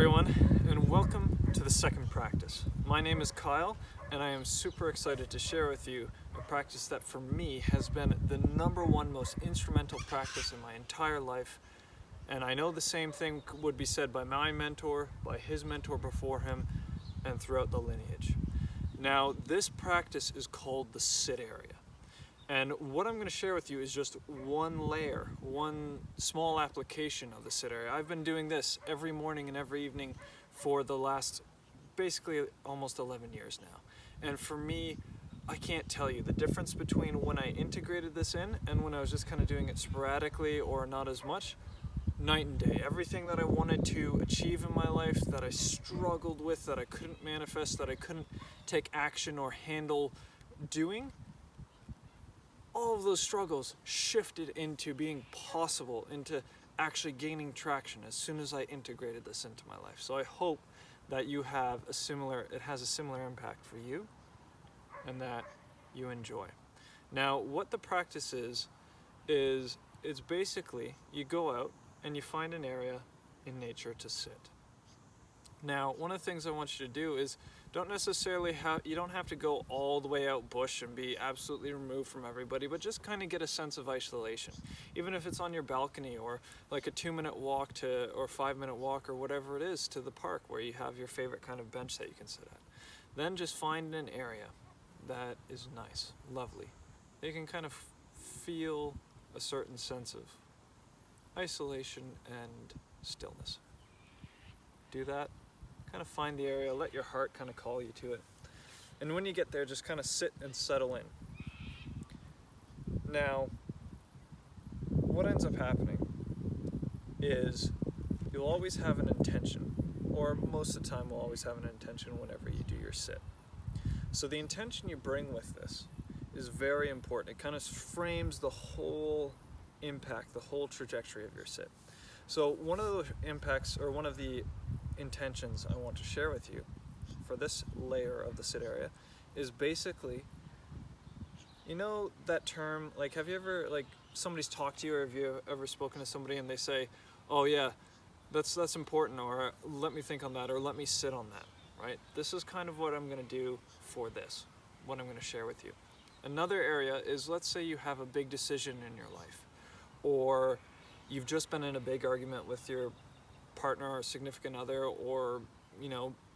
everyone, and welcome to the second practice. My name is Kyle, and I am super excited to share with you a practice that for me has been the #1 most instrumental practice in my entire life. And I know the same thing would be said by my mentor, by his mentor before him, and throughout the lineage. Now, this practice is called the sit area. And what I'm going to share with you is just one layer, one small application of the sit area. I've been doing this every morning and every evening for the last basically almost 11 years now. And for me, I can't tell you the difference between when I integrated this in and when I was just kind of doing it sporadically or not as much. Night and day. Everything that I wanted to achieve in my life, that I struggled with, that I couldn't manifest, that I couldn't take action or handle doing, all of those struggles shifted into being possible, into actually gaining traction as soon as I integrated this into my life. So I hope that it has a similar impact for you and that you enjoy. Now, what the practice is it's basically you go out and you find an area in nature to sit. Now, one of the things I want you to do is you don't have to go all the way out bush and be absolutely removed from everybody, but just kind of get a sense of isolation. Even if it's on your balcony or like a 2-minute walk or 5-minute walk or whatever it is to the park where you have your favorite kind of bench that you can sit at. Then just find an area that is nice, lovely. You can kind of feel a certain sense of isolation and stillness. Do that. Kind of find the area, let your heart kind of call you to it. And when you get there, just kind of sit and settle in. Now, what ends up happening is you'll always have an intention, or most of the time we'll always have an intention whenever you do your sit. So the intention you bring with this is very important. It kind of frames the whole impact, the whole trajectory of your sit. So one of the impacts, or one of the intentions I want to share with you for this layer of the sit area is basically, you know that term, like have you ever, like somebody's talked to you, or have you ever spoken to somebody and they say, oh yeah, that's important, or let me think on that, or let me sit on that, right? This is kind of what I'm going to do for this, what I'm going to share with you. Another area is, let's say you have a big decision in your life, or you've just been in a big argument with your partner or significant other, or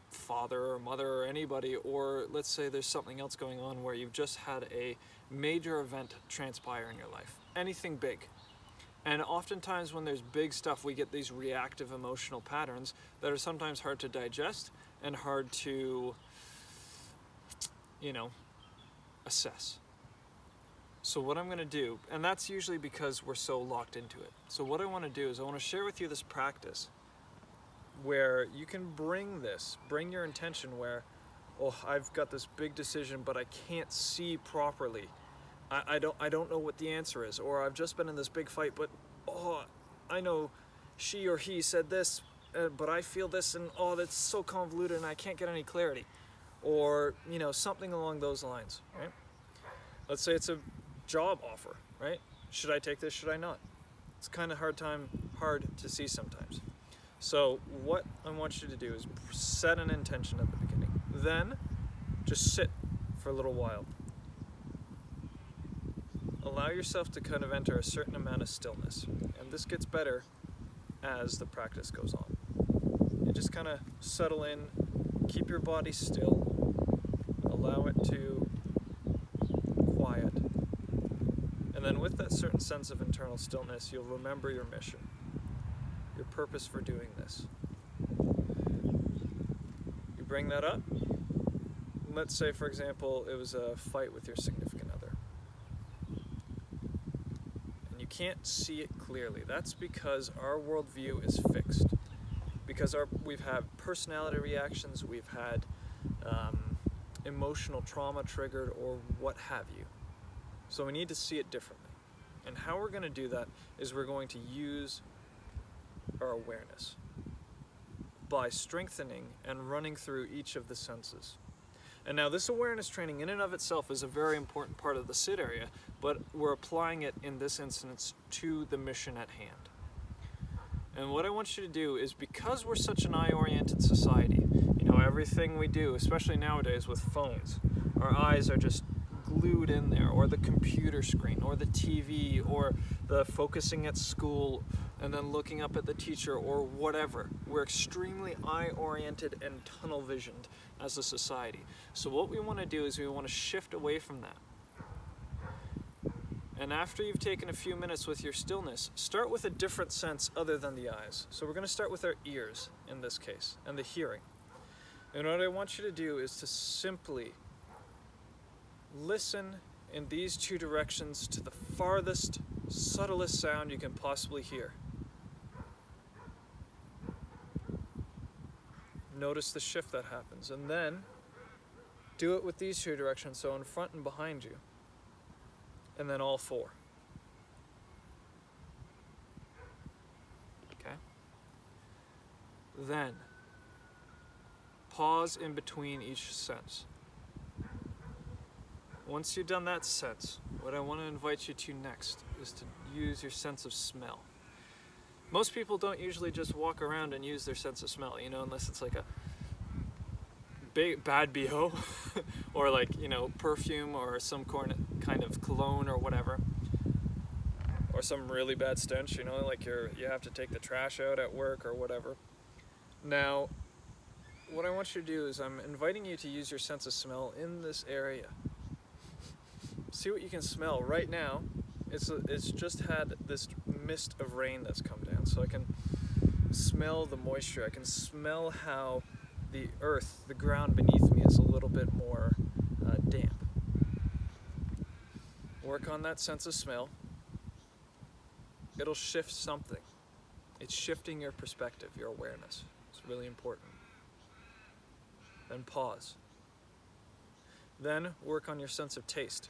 father or mother or anybody, or let's say there's something else going on where you've just had a major event transpire in your life, anything big. And oftentimes when there's big stuff, we get these reactive emotional patterns that are sometimes hard to digest and hard to assess. So what I'm going to do, and that's usually because we're so locked into it. So what I want to do is I want to share with you this practice where you can bring your intention where, oh, I've got this big decision, but I can't see properly. I don't know what the answer is, or I've just been in this big fight, but oh, I know she or he said this, but I feel this, and oh, that's so convoluted, and I can't get any clarity, or something along those lines, right? Let's say it's a job offer, right? Should I take this? Should I not? It's kind of hard to see sometimes. So what I want you to do is set an intention at the beginning. Then just sit for a little while. Allow yourself to kind of enter a certain amount of stillness. And this gets better as the practice goes on. You just kind of settle in, keep your body still, allow it to quiet. And then with that certain sense of internal stillness, you'll remember your mission, your purpose for doing this. You bring that up. Let's say, for example, it was a fight with your significant other. And you can't see it clearly. That's because our worldview is fixed. Because we've had personality reactions, we've had emotional trauma triggered, or what have you. So we need to see it differently. And how we're going to do that is we're going to use our awareness by strengthening and running through each of the senses. And now this awareness training in and of itself is a very important part of the sit area, but we're applying it in this instance to the mission at hand. And what I want you to do is, because we're such an eye-oriented society, everything we do, especially nowadays with phones, our eyes are just glued in there, or the computer screen, or the TV, or the focusing at school and then looking up at the teacher, or whatever. We're extremely eye-oriented and tunnel-visioned as a society. So what we want to do is we want to shift away from that. And after you've taken a few minutes with your stillness, start with a different sense other than the eyes. So we're going to start with our ears in this case, and the hearing. And what I want you to do is to simply listen in these two directions to the farthest, subtlest sound you can possibly hear. Notice the shift that happens, and then do it with these two directions, so in front and behind you, and then all four. Okay? Then pause in between each sense. Once you've done that sense, what I want to invite you to next is to use your sense of smell. Most people don't usually just walk around and use their sense of smell, unless it's like a bad BO or perfume or some kind of cologne or whatever, or some really bad stench, like you have to take the trash out at work or whatever. Now, what I want you to do is I'm inviting you to use your sense of smell in this area. See what you can smell. Right now, it's just had this mist of rain that's come down, so I can smell the moisture. I can smell how the earth, the ground beneath me, is a little bit more damp. Work on that sense of smell. It'll shift something. It's shifting your perspective, your awareness. It's really important. Then pause. Then work on your sense of taste.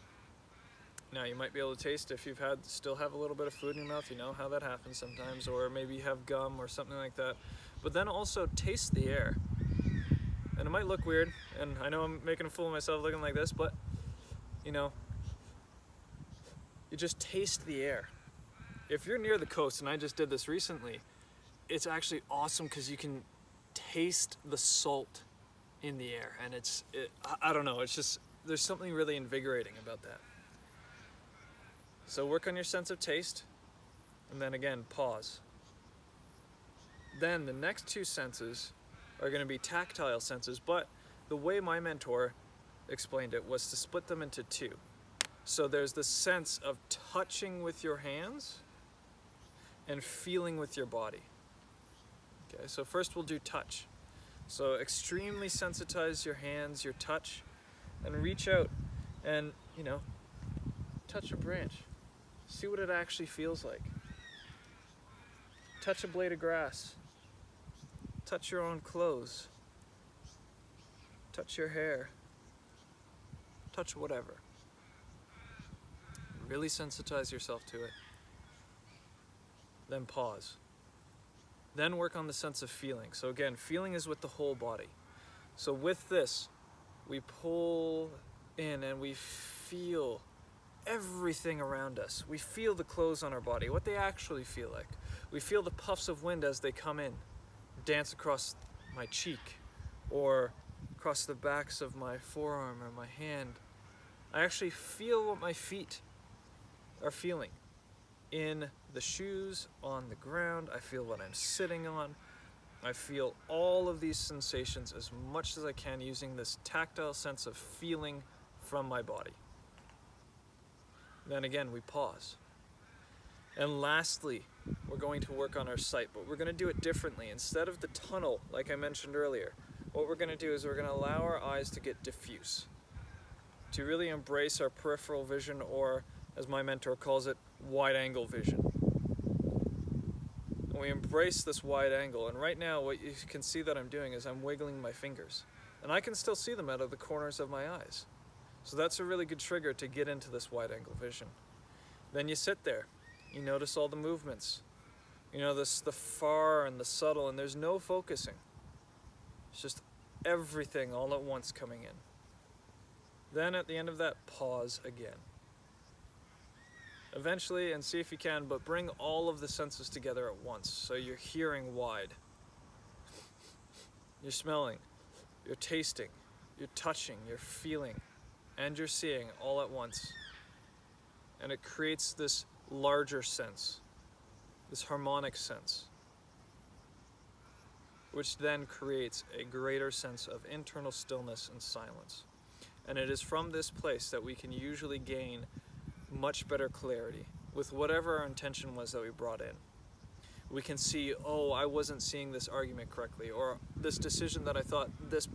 Now, you might be able to taste if you've still have a little bit of food in your mouth. You know how that happens sometimes, or maybe you have gum or something like that. But then also taste the air. And it might look weird, and I know I'm making a fool of myself looking like this, but you just taste the air. If you're near the coast, and I just did this recently, it's actually awesome because you can taste the salt in the air, and I don't know, it's just, there's something really invigorating about that. So work on your sense of taste, and then again, pause. Then the next two senses are going to be tactile senses, but the way my mentor explained it was to split them into two. So there's the sense of touching with your hands and feeling with your body. Okay, so first we'll do touch. So extremely sensitize your hands, your touch, and reach out and, touch a branch. See what it actually feels like. Touch a blade of grass. Touch your own clothes. Touch your hair. Touch whatever. Really sensitize yourself to it. Then pause. Then work on the sense of feeling. So again, feeling is with the whole body. So with this, we pull in and we feel everything around us. We feel the clothes on our body, what they actually feel like. We feel the puffs of wind as they come in, dance across my cheek, or across the backs of my forearm or my hand. I actually feel what my feet are feeling. In the shoes, on the ground, I feel what I'm sitting on. I feel all of these sensations as much as I can using this tactile sense of feeling from my body. Then again, we pause. And lastly, we're going to work on our sight, but we're going to do it differently. Instead of the tunnel, like I mentioned earlier, what we're going to do is we're going to allow our eyes to get diffuse, to really embrace our peripheral vision, or as my mentor calls it, wide-angle vision. And we embrace this wide angle, and right now what you can see that I'm doing is I'm wiggling my fingers, and I can still see them out of the corners of my eyes. So that's a really good trigger to get into this wide-angle vision. Then you sit there, you notice all the movements. The far and the subtle, and there's no focusing. It's just everything all at once coming in. Then at the end of that, pause again. eventually, and see if you can, but bring all of the senses together at once. So you're hearing wide, you're smelling, you're tasting, you're touching, you're feeling, and you're seeing all at once. And it creates this larger sense, this harmonic sense, which then creates a greater sense of internal stillness and silence. And it is from this place that we can usually gain much better clarity with whatever our intention was that we brought in. We can see, oh, I wasn't seeing this argument correctly, or this decision that I thought this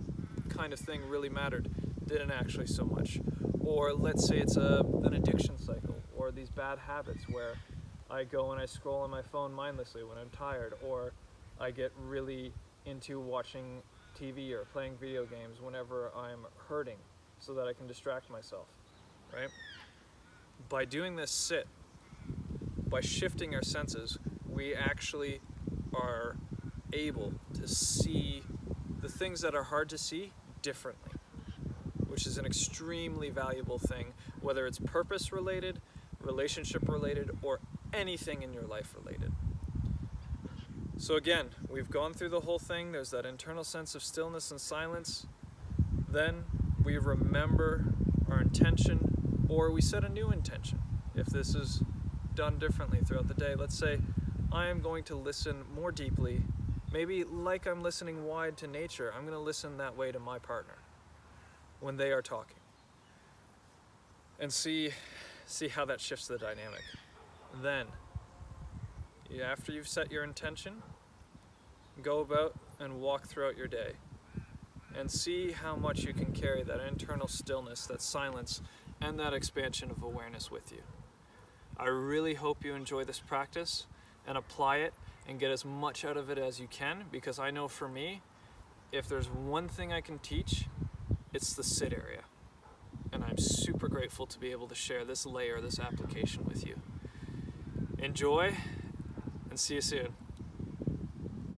kind of thing really mattered didn't actually so much. Or let's say it's an addiction cycle, or these bad habits where I go and I scroll on my phone mindlessly when I'm tired, or I get really into watching TV or playing video games whenever I'm hurting so that I can distract myself, right? By doing this sit, by shifting our senses, we actually are able to see the things that are hard to see differently, which is an extremely valuable thing, whether it's purpose related, relationship related, or anything in your life related. So again, we've gone through the whole thing. There's that internal sense of stillness and silence. Then we remember our intention, or we set a new intention. If this is done differently throughout the day, let's say I am going to listen more deeply, maybe like I'm listening wide to nature, I'm going to listen that way to my partner when they are talking, and see how that shifts the dynamic. Then, after you've set your intention, go about and walk throughout your day and see how much you can carry that internal stillness, that silence, and that expansion of awareness with you. I really hope you enjoy this practice and apply it and get as much out of it as you can, because I know for me, if there's one thing I can teach, it's the sit area. And I'm super grateful to be able to share this layer, this application with you. Enjoy, and see you soon.